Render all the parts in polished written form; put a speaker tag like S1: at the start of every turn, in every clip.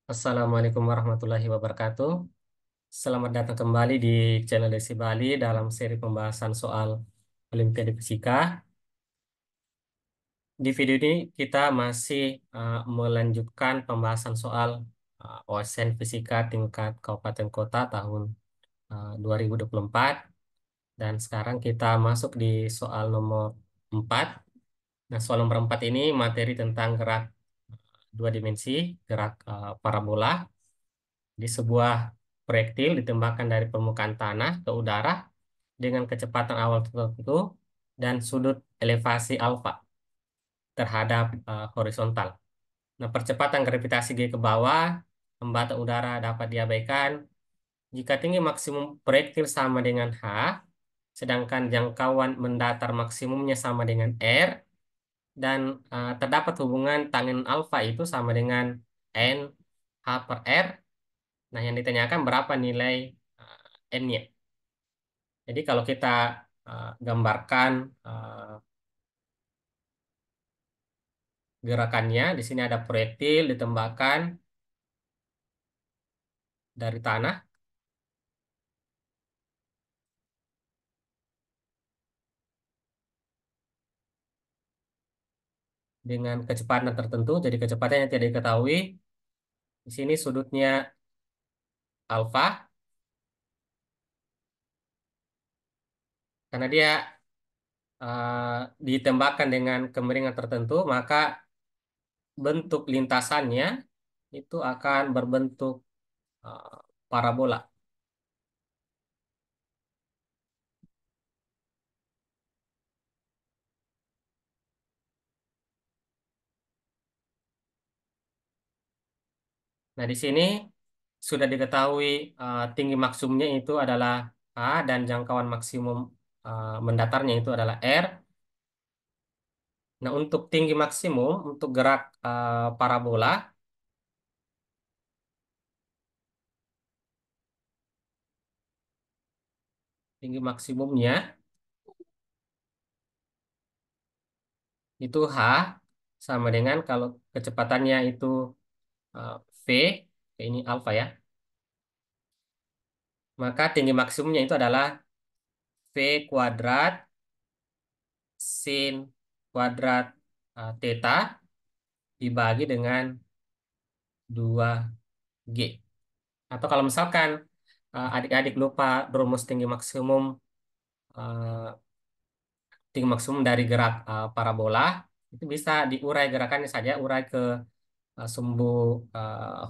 S1: Assalamualaikum warahmatullahi wabarakatuh. Selamat datang kembali di channel Desi Bali dalam seri pembahasan soal Olimpiade Fisika. Di video ini kita masih melanjutkan pembahasan soal OSN Fisika tingkat Kabupaten Kota tahun 2024. Dan sekarang kita masuk di soal nomor 4. Nah, soal nomor 4 ini materi tentang gerak dua dimensi, gerak parabola. Di sebuah proyektil ditembakkan dari permukaan tanah ke udara dengan kecepatan awal tertentu dan sudut elevasi alfa terhadap horizontal. Nah, percepatan gravitasi G ke bawah, hambatan udara dapat diabaikan jika tinggi maksimum proyektil sama dengan H, sedangkan jangkauan mendatar maksimumnya sama dengan R, dan terdapat hubungan tangent alfa itu sama dengan N H per R. Nah, yang ditanyakan berapa nilai N-nya. Jadi kalau kita gambarkan gerakannya, di sini ada proyektil ditembakkan dari tanah dengan kecepatan tertentu. Jadi kecepatannya tidak diketahui. Di sini sudutnya alfa, karena dia ditembakkan dengan kemiringan tertentu, maka bentuk lintasannya itu akan berbentuk eh, parabola. Nah, di sini sudah diketahui tinggi maksimumnya itu adalah A dan jangkauan maksimum mendatarnya itu adalah R. Nah, untuk tinggi maksimum untuk gerak parabola, tinggi maksimumnya itu H sama dengan kalau kecepatannya itu eh, V, ini alfa ya, maka tinggi maksimumnya itu adalah V kuadrat sin kuadrat theta dibagi dengan 2G. Atau kalau misalkan adik-adik lupa rumus eh, tinggi maksimum dari gerak parabola, itu bisa diurai gerakannya saja, urai ke sumbu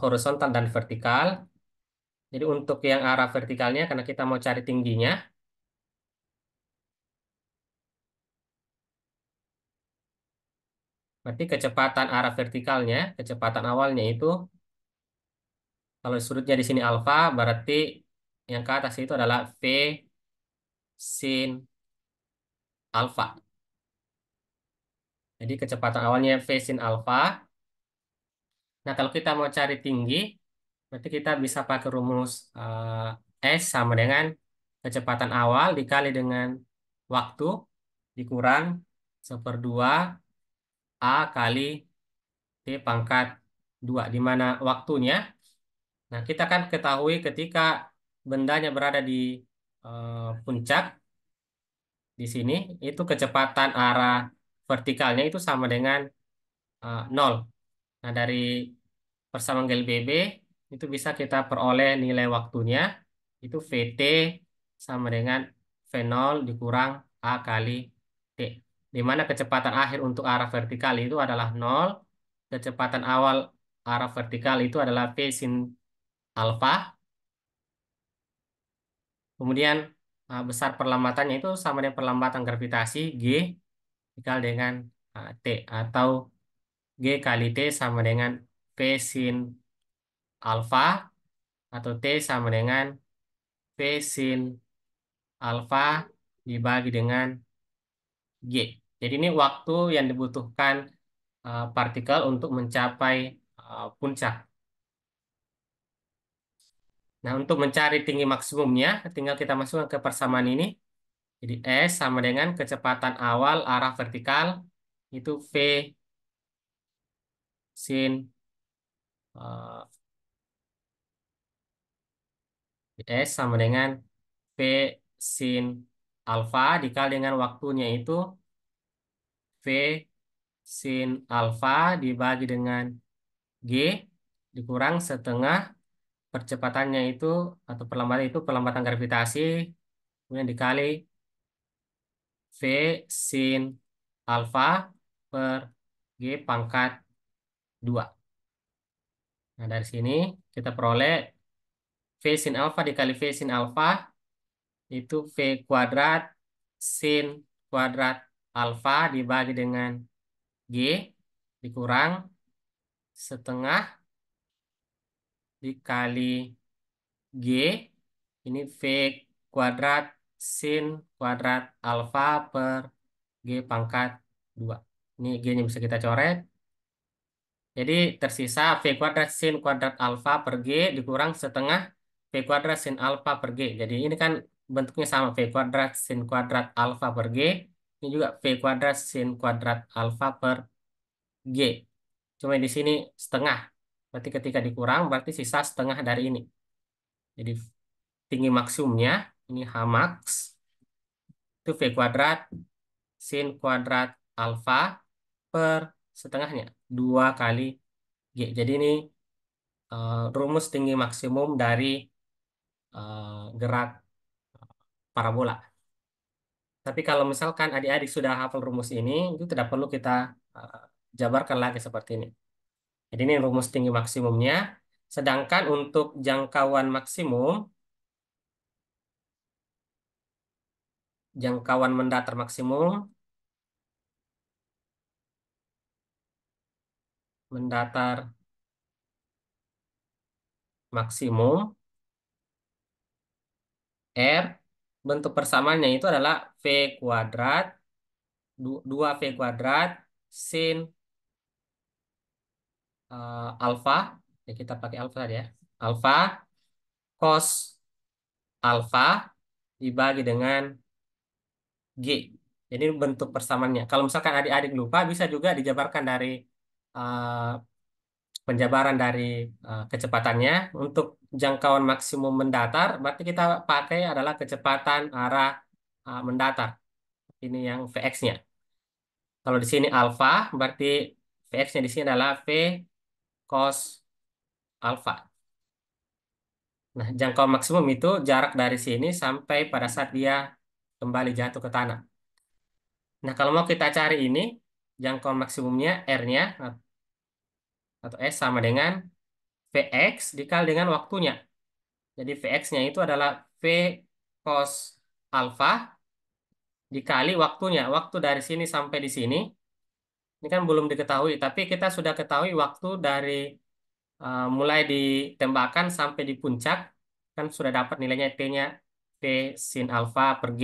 S1: horizontal dan vertikal. Jadi untuk yang arah vertikalnya, karena kita mau cari tingginya, berarti kecepatan arah vertikalnya, kecepatan awalnya itu, kalau sudutnya di sini alfa, berarti yang ke atas itu adalah V sin alfa. Jadi kecepatan awalnya V sin alfa. Nah, kalau kita mau cari tinggi, berarti kita bisa pakai rumus S sama dengan kecepatan awal dikali dengan waktu dikurang 1/2 A kali T pangkat 2, di mana waktunya. Nah, kita kan ketahui ketika bendanya berada di puncak di sini, itu kecepatan arah vertikalnya itu sama dengan 0. Nah, dari persamaan GLBB itu bisa kita peroleh nilai waktunya, itu VT sama dengan V0 dikurang A kali T. Di mana kecepatan akhir untuk arah vertikal itu adalah 0, kecepatan awal arah vertikal itu adalah V sin alfa. Kemudian besar perlambatannya itu sama dengan perlambatan gravitasi G dikali dengan T, atau G kali T sama dengan V sin alfa, atau T sama dengan V sin alfa dibagi dengan G. Jadi ini waktu yang dibutuhkan partikel untuk mencapai puncak. Nah, untuk mencari tinggi maksimumnya, tinggal kita masukkan ke persamaan ini. Jadi S sama dengan kecepatan awal arah vertikal, itu V sin S sama dengan V sin alfa dikali dengan waktunya itu V sin alfa dibagi dengan G dikurang setengah percepatannya itu atau perlambatan itu perlambatan gravitasi kemudian dikali V sin alfa per G pangkat 2. Nah, dari sini kita peroleh V sin alfa dikali V sin alfa itu V kuadrat sin kuadrat alfa dibagi dengan G dikurang setengah dikali G ini V kuadrat sin kuadrat alfa per G pangkat 2. Ini G-nya bisa kita coret. Jadi tersisa V kuadrat sin kuadrat alfa per G dikurang setengah V kuadrat sin alfa per G. Jadi ini kan bentuknya sama V kuadrat sin kuadrat alfa per G. Ini juga V kuadrat sin kuadrat alfa per G. Cuma di sini setengah. Berarti ketika dikurang berarti sisa setengah dari ini. Jadi tinggi maksimumnya ini H max itu V kuadrat sin kuadrat alfa per setengahnya 2 kali G. Jadi ini rumus tinggi maksimum dari gerak parabola. Tapi kalau misalkan adik-adik sudah hafal rumus ini, itu tidak perlu kita eh, jabarkan lagi seperti ini. Jadi ini rumus tinggi maksimumnya. Sedangkan untuk jangkauan mendatar maksimum, mendatar maksimum R, bentuk persamaannya itu adalah V kuadrat, 2V kuadrat, sin alfa, ya kita pakai alfa tadi ya, alfa, cos alfa, dibagi dengan G. Jadi bentuk persamaannya. Kalau misalkan adik-adik lupa, bisa juga dijabarkan dari uh, penjabaran dari kecepatannya. Untuk jangkauan maksimum mendatar, berarti kita pakai adalah kecepatan arah mendatar. Ini yang Vx-nya. Kalau di sini alfa, berarti Vx-nya di sini adalah V cos alfa. Nah, jangkauan maksimum itu jarak dari sini sampai pada saat dia kembali jatuh ke tanah. Nah, kalau mau kita cari ini, jangkauan maksimumnya R-nya atau S sama dengan Vx dikali dengan waktunya. Jadi Vx-nya itu adalah V cos alfa dikali waktunya. Waktu dari sini sampai di sini, ini kan belum diketahui, tapi kita sudah ketahui waktu dari mulai ditembakkan sampai di puncak, kan sudah dapat nilainya T-nya V sin alfa per G.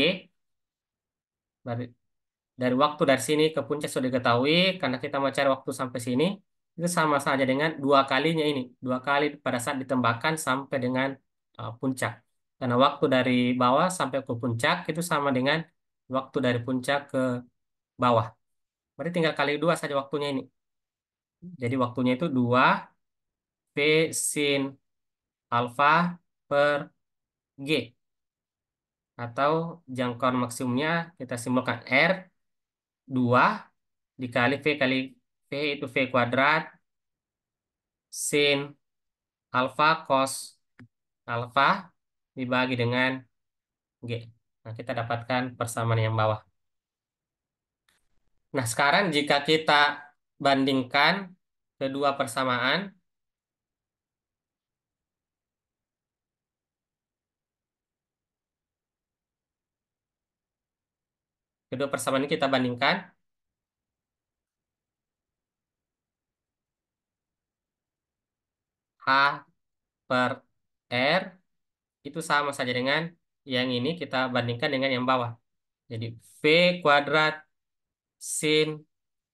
S1: Dari waktu dari sini ke puncak sudah diketahui, karena kita mau cari waktu sampai sini, itu sama saja dengan 2 kalinya ini. 2 kali pada saat ditembakkan sampai dengan puncak. Karena waktu dari bawah sampai ke puncak itu sama dengan waktu dari puncak ke bawah. Berarti tinggal kali 2 saja waktunya ini. Jadi waktunya itu 2 V sin alfa per G. Atau jangkauan maksimumnya kita simpulkan R 2 dikali V kali V itu V kuadrat sin alfa cos alfa dibagi dengan G. Nah, kita dapatkan persamaan yang bawah. Nah, sekarang jika kita bandingkan kedua persamaan, kedua persamaan ini kita bandingkan, H per R itu sama saja dengan yang ini kita bandingkan dengan yang bawah. Jadi V kuadrat sin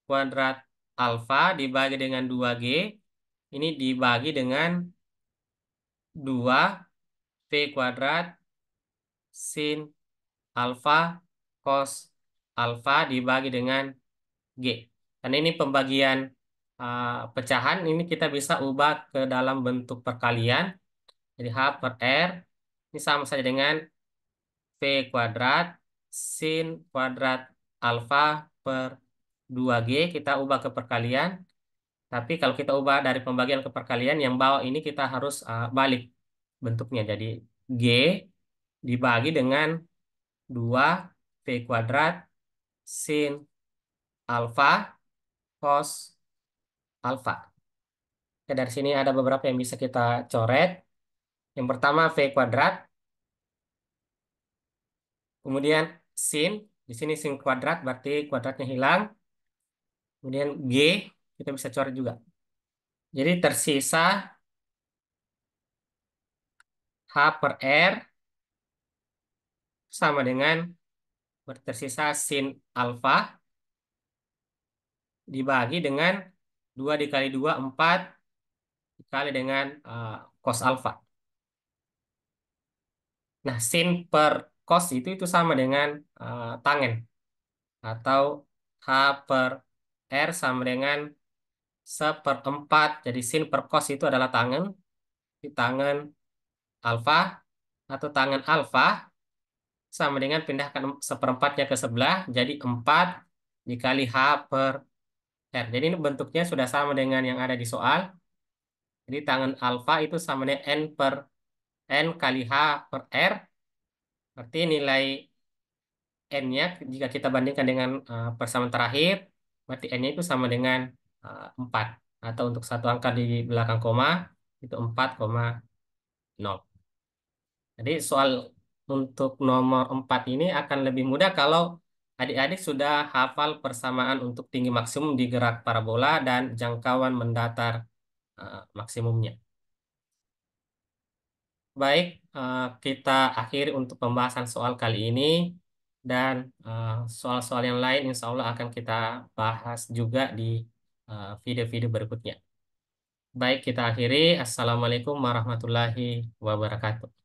S1: kuadrat alfa dibagi dengan 2G, ini dibagi dengan 2 V kuadrat sin alfa cos alfa dibagi dengan G. Karena ini pembagian pecahan, ini kita bisa ubah ke dalam bentuk perkalian. Jadi H per R Ini sama saja dengan V kuadrat sin kuadrat alfa per 2G. Kita ubah ke perkalian. Tapi kalau kita ubah dari pembagian ke perkalian, yang bawah ini kita harus balik bentuknya. Jadi G dibagi dengan 2 V kuadrat sin alfa cos alfa. Oke, dari sini ada beberapa yang bisa kita coret. Yang pertama V kuadrat, kemudian sin, di sini sin kuadrat berarti kuadratnya hilang. Kemudian G kita bisa coret juga. Jadi tersisa H per R sama dengan tersisa sin alfa dibagi dengan 2 dikali 2 4 dikali dengan cos alfa. Nah, sin per cos itu sama dengan tangen, atau H per R sama dengan seperempat. Jadi sin per cos itu adalah tangen, di tangen alfa, atau tangen alfa sama dengan pindahkan seperempatnya ke sebelah, jadi 4 dikali H per R. Jadi ini bentuknya sudah sama dengan yang ada di soal. Jadi tangen alfa itu sama dengan N per N kali H per R. Berarti nilai N-nya jika kita bandingkan dengan persamaan terakhir, berarti N-nya itu sama dengan 4. Atau untuk satu angka di belakang koma, itu 4,0. Jadi soal untuk nomor 4 ini akan lebih mudah kalau adik-adik sudah hafal persamaan untuk tinggi maksimum di gerak parabola dan jangkauan mendatar maksimumnya. Baik, kita akhiri untuk pembahasan soal kali ini, dan soal-soal yang lain insya Allah akan kita bahas juga di video-video berikutnya. Baik, kita akhiri. Assalamualaikum warahmatullahi wabarakatuh.